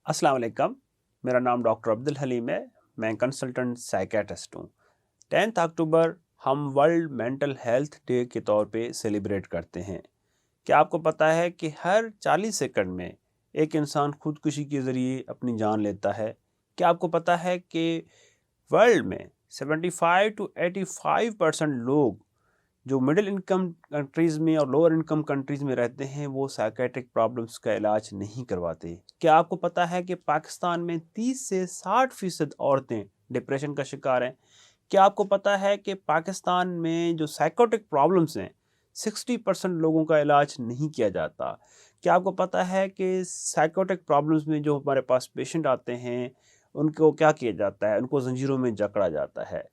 अस्सलाम वालेकुम। मेरा नाम डॉक्टर अब्दुल हलीम है। मैं कंसल्टेंट साइकेट्रिस्ट हूँ। 10 अक्टूबर हम वर्ल्ड मेंटल हेल्थ डे के तौर पे सेलिब्रेट करते हैं। क्या आपको पता है कि हर 40 सेकंड में एक इंसान खुदकुशी के ज़रिए अपनी जान लेता है? क्या आपको पता है कि वर्ल्ड में 75 टू 85% लोग जो मिडिल इनकम कंट्रीज़ में और लोअर इनकम कंट्रीज़ में रहते हैं वो साइकेट्रिक प्रॉब्लम्स का इलाज नहीं करवाते। क्या आपको पता है कि पाकिस्तान में 30 से 60% औरतें डिप्रेशन का शिकार हैं? क्या आपको पता है कि पाकिस्तान में जो साइकोटिक प्रॉब्लम्स हैं 60% लोगों का इलाज नहीं किया जाता? क्या आपको पता है कि साइकोटिक प्रॉब्लम्स में जो हमारे पास पेशेंट आते हैं उनको क्या किया जाता है? उनको ज़ंजीरों में जकड़ा जाता है,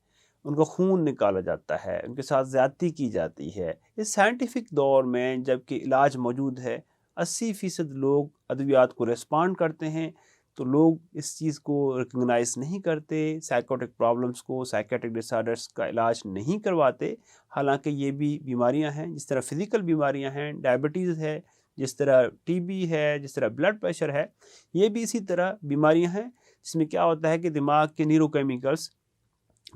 उनको खून निकाला जाता है, उनके साथ ज़्यादती की जाती है। इस साइंटिफिक दौर में जबकि इलाज मौजूद है, 80% लोग अद्वियात को रिस्पॉन्ड करते हैं, तो लोग इस चीज़ को रिकग्नाइज़ नहीं करते, साइकोटिक प्रॉब्लम्स को, साइकेट्रिक डिसऑर्डर्स का इलाज नहीं करवाते। हालाँकि ये भी बीमारियाँ हैं, जिस तरह फ़िज़िकल बीमारियाँ हैं, डायबिटीज़ है, जिस तरह टीबी है, जिस तरह ब्लड प्रेशर है, ये भी इसी तरह बीमारियाँ हैं, जिसमें क्या होता है कि दिमाग के न्यूरोकेमिकल्स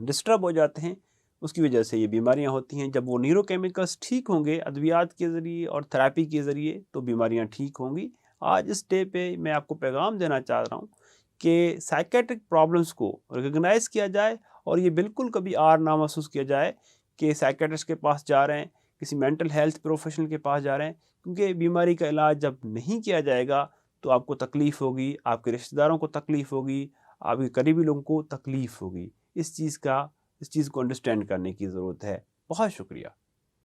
डिस्टर्ब हो जाते हैं, उसकी वजह से ये बीमारियाँ होती हैं। जब वो न्यूरोकेमिकल्स ठीक होंगे अद्वियात के ज़रिए और थेरेपी के ज़रिए तो बीमारियाँ ठीक होंगी। आज इस डे पे मैं आपको पैगाम देना चाह रहा हूँ कि साइकेट्रिक प्रॉब्लम्स को रिकॉग्नाइज़ किया जाए और ये बिल्कुल कभी आर ना महसूस किया जाए कि साइकेट्रिस्ट के पास जा रहे हैं, किसी मेंटल हेल्थ प्रोफेशनल के पास जा रहे हैं, क्योंकि बीमारी का इलाज जब नहीं किया जाएगा तो आपको तकलीफ़ होगी, आपके रिश्तेदारों को तकलीफ़ होगी, आपके करीबी लोगों को तकलीफ़ होगी। इस चीज़ को अंडरस्टैंड करने की ज़रूरत है। बहुत शुक्रिया।